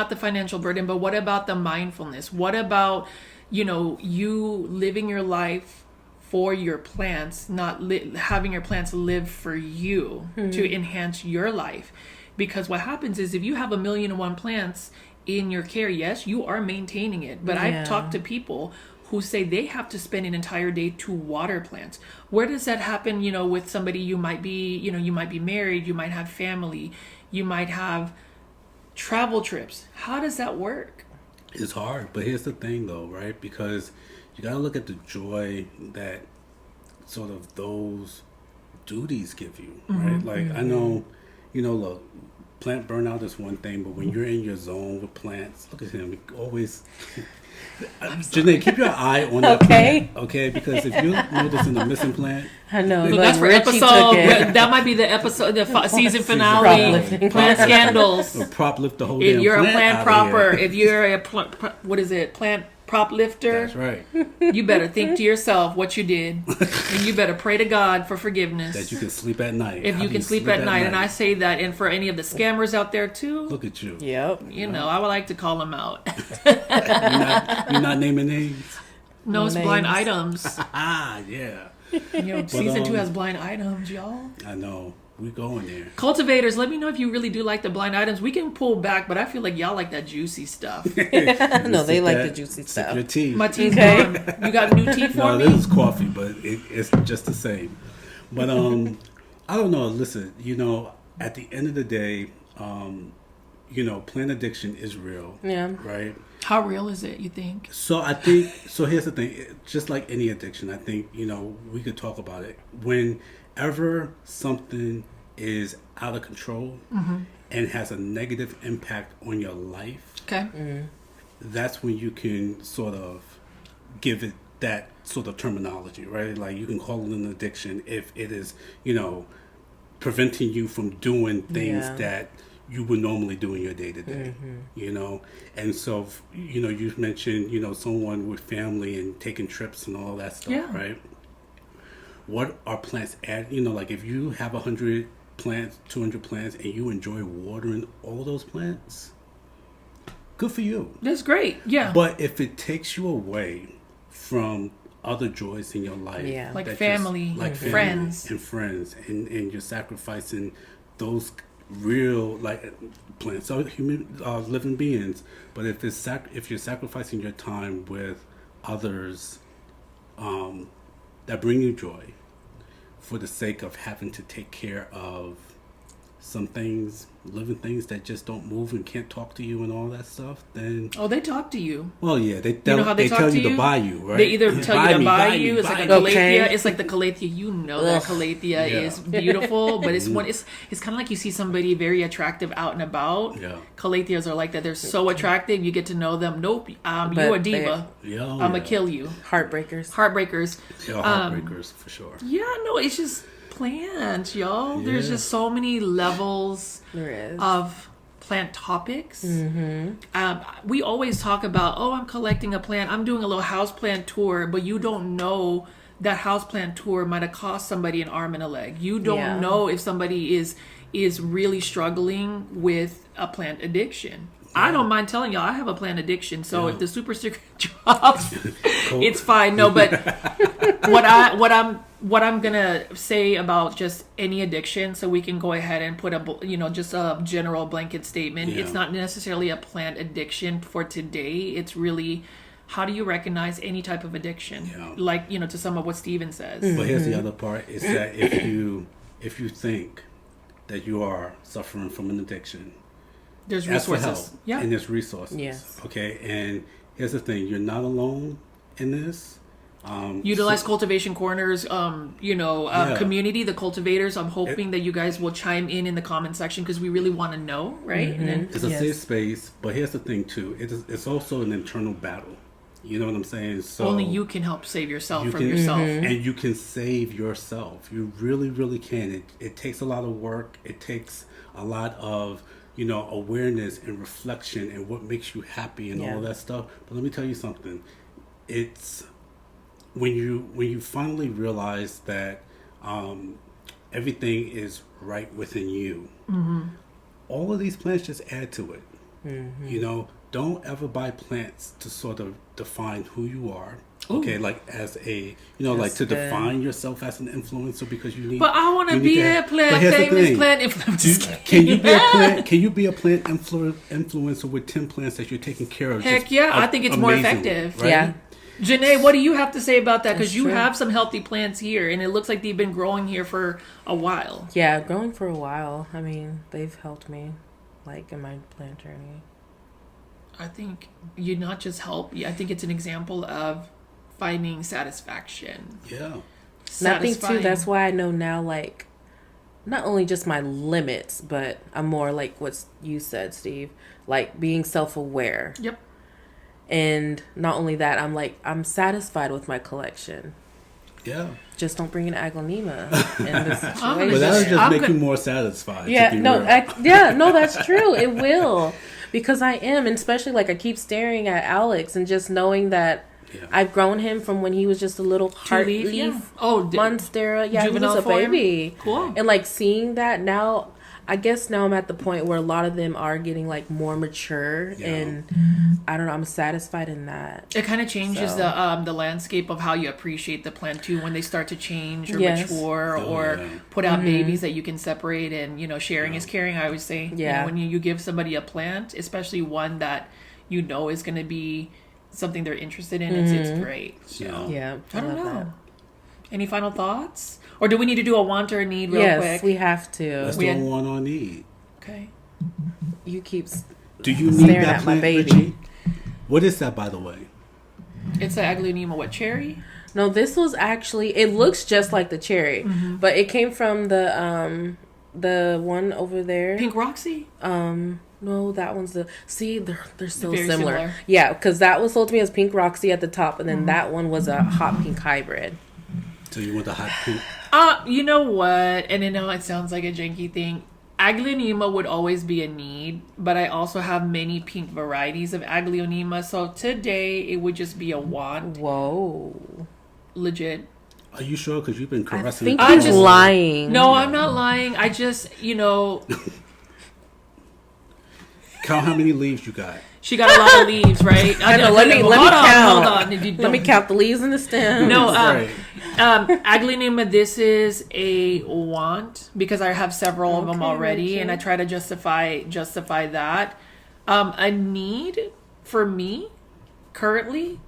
the financial burden, but what about the mindfulness? What about, you living your life for your plants, not having your plants live for you to enhance your life? Because what happens is if you have 1,000,001 plants in your care, yes, you are maintaining it. But I've talked to people who say they have to spend an entire day to water plants. Where does that happen, with somebody you might be married, you might have family, you might have travel trips. How does that work? It's hard, but here's the thing though, right? Because you got to look at the joy that sort of those duties give you, right? Like I know, look, plant burnout is one thing, but when you're in your zone with plants, look at him. We always, Janae, keep your eye on that plant, okay? Because if you notice in the missing plant, I know. Look, that's for episode. That might be the episode, the season finale. Plant scandals. Or prop lift the whole If damn you're plant a plant out of propper, here. if you're a plant prop lifter, That's right. you better think to yourself what you did, and you better pray to God for forgiveness. That you can sleep at night. If How you do can sleep at night, and I say that, and for any of the scammers out there too. Look at you. Yep. I would like to call them out. You're not naming names. No, it's names. blind items. Yeah. Season 2 has blind items, y'all. I know. We going there. Cultivators, let me know if you really do like the blind items. We can pull back, but I feel like y'all like that juicy stuff. No, they like the juicy Sip stuff. your tea. My tea's gone. You got new tea for No, me? this is coffee, but it's just the same. But I don't know. Listen, at the end of the day, plant addiction is real. Yeah. Right. How real is it, you think? So I think. So here's the thing. Just like any addiction, I think we could talk about it. Whenever something is out of control and has a negative impact on your life, Okay. that's when you can sort of give it that sort of terminology, right? Like you can call it an addiction if it is, preventing you from doing things that you would normally do in your day to day, And so, you mentioned, someone with family and taking trips and all that stuff, right? What are plants at? Like if you have 100 plants, 200 plants, and you enjoy watering all those plants, good for you. That's great. Yeah. But if it takes you away from other joys in your life, like family, friends, and you're sacrificing those real plants are human living beings. But if you're sacrificing your time with others that bring you joy for the sake of having to take care of some things, living things that just don't move and can't talk to you and all that stuff, then they talk to you. Well, yeah, they they tell you to buy you, right? They either tell you to buy you. It's like a calathea. Okay. It's like the calathea. That calathea is beautiful, but it's it's kind of like you see somebody very attractive out and about. Yeah. Calatheas are like that. They're so attractive. You get to know them. Nope, you're a diva. I'm gonna kill you. Heartbreakers. Yeah, heartbreakers for sure. Yeah, no, it's just plants, y'all. There's just so many levels of plant topics. We always talk about, I'm collecting a plant, I'm doing a little house plant tour, but you don't know that house plant tour might have cost somebody an arm and a leg. You don't know if somebody is really struggling with a plant addiction. I don't mind telling y'all I have a plant addiction, so if the super secret drops, it's fine. No, but what I'm gonna say about just any addiction, so we can go ahead and put just a general blanket statement. It's not necessarily a plant addiction for today. It's really, how do you recognize any type of addiction? Like, to some of what Steven says. But here's the other part: is that if you think that you are suffering from an addiction, there's ask resources. for help, and there's resources. Yes. Okay, and here's the thing: you're not alone in this. Utilize Cultivation Corner's, community, the cultivators. I'm hoping that you guys will chime in the comment section because we really want to know, right? And then, it's a safe space, but here's the thing too: it's also an internal battle. You know what I'm saying? So only you can help save yourself from yourself, and you can save yourself. You really, really can. It takes a lot of work. It takes a lot of awareness and reflection and what makes you happy and all that stuff. But let me tell you something. It's when you finally realize that everything is right within you. All of these plants just add to it. Don't ever buy plants to sort of define who you are. Okay, like as a like to define yourself as an influencer because you need. But I want to be a plant famous plant influencer. Can you be a plant influencer with 10 plants that you're taking care of? Heck yeah, I think it's more effective. Right? Yeah. Janae, what do you have to say about that? Because you true. have some healthy plants here, and it looks like they've been growing here for a while. Yeah, growing for a while. I mean, they've helped me, like, in my plant journey. I think you not just help. I think it's an example of finding satisfaction. Yeah. Nothing too. That's why I know now, like, not only just my limits, but I'm more like what you said, Steve, like being self-aware. Yep. And not only that, I'm satisfied with my collection. Yeah. Just don't bring in aglaonema in this situation. But that'll just make you more satisfied. Yeah, no, that's true. It will. Because I am, and especially like I keep staring at Alex and just knowing that I've grown him from when he was just a little heart leaf monstera. Yeah, he was a baby. Cool. And like seeing that now, I guess now I'm at the point where a lot of them are getting like more mature, and I don't know, I'm satisfied in that. It kind of changes the landscape of how you appreciate the plant too when they start to change or mature or put out babies that you can separate, and sharing is caring. I always say, when you give somebody a plant, especially one that is going to be something they're interested in, it's great. So I don't know. That. Any final thoughts? Or do we need to do a want or a need real quick? Yes, we have to. Let's do a want or need. Okay. You keep do you need staring that at plant, my baby. Richie? What is that, by the way? It's an aglaonema, what, cherry? No, this was actually, it looks just like the cherry, but it came from the one over there. Pink Roxy? No, that one's they're so Very similar. Yeah, because that was sold to me as Pink Roxy at the top, and then that one was a hot pink hybrid. So you want the hot pink? You know what? And I know it sounds like a janky thing. Aglaonema would always be a need, but I also have many pink varieties of aglaonema. So today it would just be a want. Whoa. Legit. Are you sure? Because you've been caressing. I think he's lying. No, I'm not lying. I just, Count how many leaves you got. She got a lot of leaves, right? Let me count. Hold on. Let me count the leaves and the stems. No, aglaonema, this is a want because I have several of them already, and I try to justify that. A need for me currently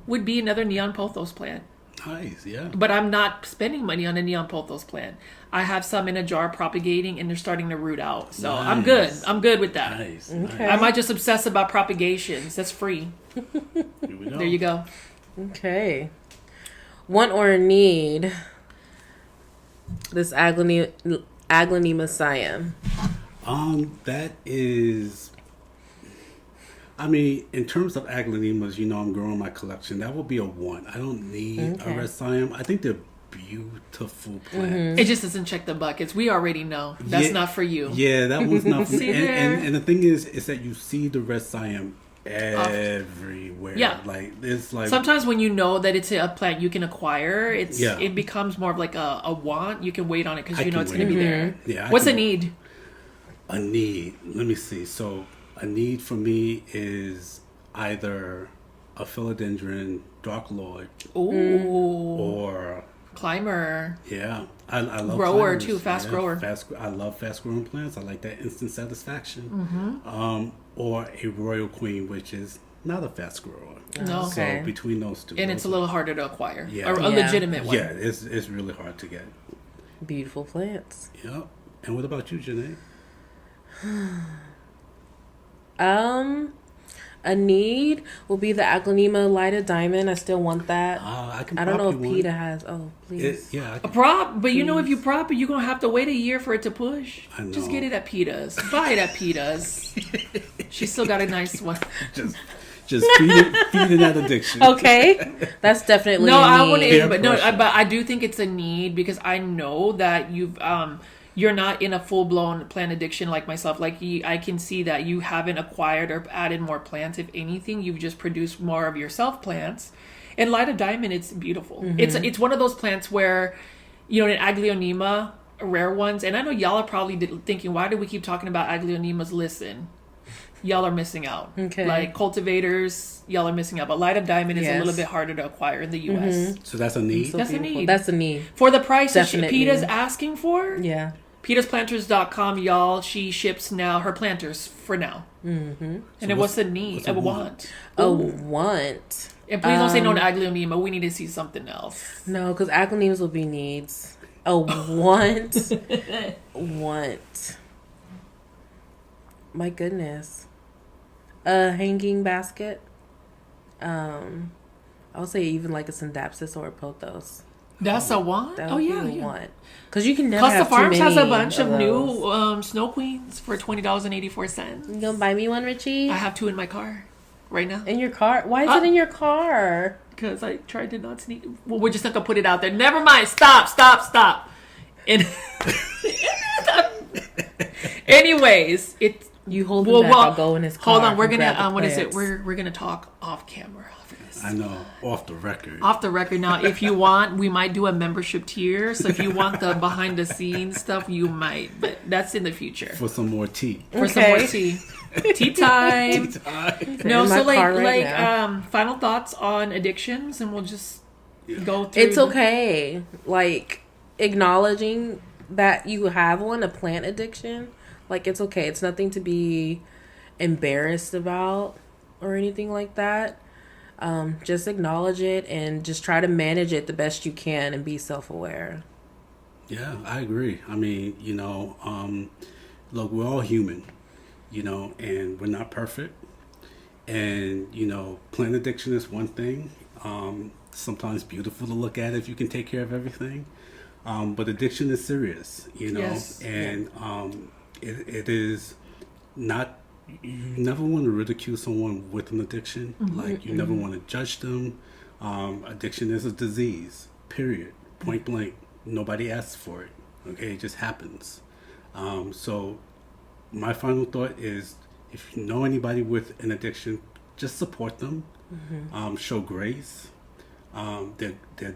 would be another neon pothos plant. Nice, yeah. But I'm not spending money on a neon pothos plant. I have some in a jar propagating, and they're starting to root out. So nice. I'm good. I'm good with that. Nice. Okay. I might just obsess about propagations. That's free. Here we go. There you go. Okay. Want or need this aglaonema Siam? That is... I mean, in terms of aglaonemas, I'm growing my collection. That would be a want. I don't need a red Siam. I think they're beautiful plants. It just doesn't check the buckets. We already know. That's not for you. Yeah, that one's not for me. And the thing is that you see the red Siam everywhere. Yeah. Like, it's like... Sometimes when you know that it's a plant you can acquire, it becomes more of like a want. You can wait on it because it's going to be there. Yeah. What's a need? A need. Let me see. So... a need for me is either a philodendron dark lord or climber. Yeah, I love grower climbers. too, fast grower. I love fast growing plants. I like that instant satisfaction. Or a royal queen, which is not a fast grower. No, so between those two, and it's a little harder to acquire. Yeah, a legitimate one. Yeah, it's really hard to get. Beautiful plants. Yep. And what about you, Janae? A need will be the aglaonema lighted diamond. I still want that. I don't know if PETA has. Oh, please. A prop, but if you prop it, you're gonna have to wait a year for it to push. I know. Just get it at PETA's. Buy it at PETA's. She's still got a nice one. Just feed that addiction. Okay, that's definitely no. A need. I wouldn't. But I do think it's a need because I know that you're not in a full-blown plant addiction like myself. Like I can see that you haven't acquired or added more plants. If anything, you've just produced more of yourself plants. And Light of Diamond, it's beautiful. It's one of those plants where, in aglaonema, rare ones. And I know y'all are probably thinking, why do we keep talking about aglaonemas? Listen, y'all are missing out. Okay. Like cultivators, y'all are missing out. But Light of Diamond is a little bit harder to acquire in the U.S. So that's a need? That's a need. For the price that PETA's asking for? Yeah. PETA'splanters.com, y'all. She ships now her planters for now. And what's the need? A want. A want. And please don't say no to aglaonema. We need to see something else. No, because aglaonemas will be needs. A want. My goodness. A hanging basket. I would say even like a syndapsis or a pothos. That's a want? That would be a want. Because you can never Costa have Farms too many has a bunch of those. new Snow Queens for $20.84. You gonna buy me one, Richie? I have 2 in my car right now. In your car? Why is it in your car? Because I tried to not sneak. Well, we're just not gonna put it out there. Never mind. Stop. And anyways, it's you hold him back. I'll go in his car. Hold on. We're gonna what is it? We're gonna talk off camera. I know, off the record. Off the record. Now, if you want, we might do a membership tier. So if you want the behind the scenes stuff, you might. But that's in the future. For some more tea. For some more tea. Tea time. No, so final thoughts on addictions, and we'll just go through. It's okay. Like, acknowledging that you have a plant addiction. Like, it's okay. It's nothing to be embarrassed about or anything like that. Just acknowledge it and just try to manage it the best you can and be self-aware. Yeah, I agree. I mean, look, we're all human, and we're not perfect. And, plant addiction is one thing. Sometimes beautiful to look at if you can take care of everything. But addiction is serious, Yes. And it is not. You never want to ridicule someone with an addiction. Mm-hmm. Like, you never want to judge them. Addiction is a disease, period. Point blank. Nobody asks for it. Okay, it just happens. So my final thought is, if you know anybody with an addiction, just support them. Mm-hmm. Show grace. They're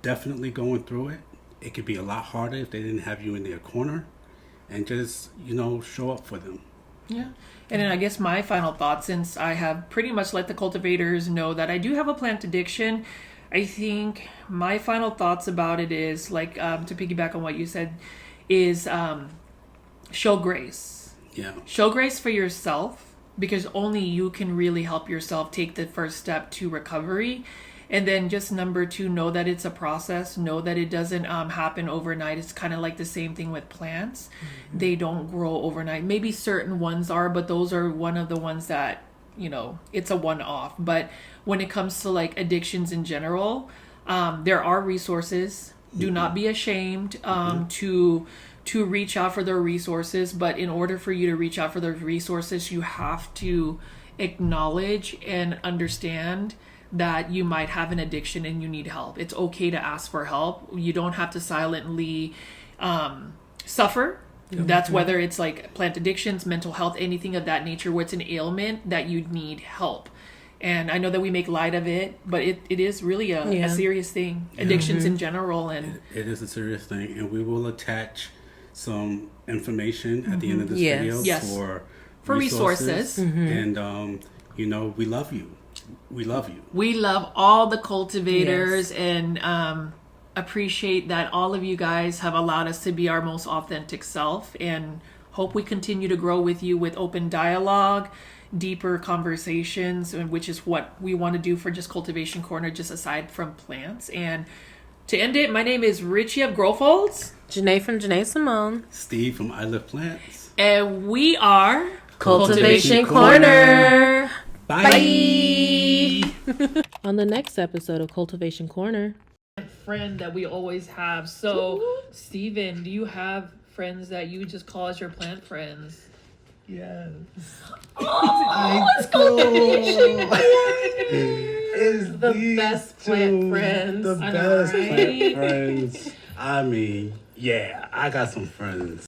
definitely going through it. It could be a lot harder if they didn't have you in their corner. And just, show up for them. Yeah. And then I guess my final thought, since I have pretty much let the cultivators know that I do have a plant addiction, I think my final thoughts about it is, like, to piggyback on what you said, is show grace. Yeah. Show grace for yourself, because only you can really help yourself take the first step to recovery. And then just number 2, know that it's a process. Know that it doesn't happen overnight. It's kind of like the same thing with plants. Mm-hmm. They don't grow overnight. Maybe certain ones are, but those are one of the ones that, it's a one-off. But when it comes to like addictions in general, there are resources. Do not be ashamed to reach out for their resources. But in order for you to reach out for those resources, you have to acknowledge and understand that you might have an addiction and you need help. It's okay to ask for help. You don't have to silently suffer. Mm-hmm. That's whether it's like plant addictions, mental health, anything of that nature where it's an ailment that you need help. And I know that we make light of it, but it is really a serious thing. Addictions in general. And it is a serious thing. And we will attach some information at the end of this video for resources. Mm-hmm. And, we love you. We love you. We love all the cultivators and appreciate that all of you guys have allowed us to be our most authentic self, and hope we continue to grow with you with open dialogue, deeper conversations, which is what we want to do for just Cultivation Corner, just aside from plants. And to end it, my name is Richie of Growfolds. Janae from Janae Simone. Steve from I Live Plants. And we are Cultivation Corner. Bye. On the next episode of Cultivation Corner. Friend that we always have. So, Steven, do you have friends that you just call as your plant friends? Yes. Oh, let's go. It's the best plant friends. The best plant friends. I mean, yeah, I got some friends.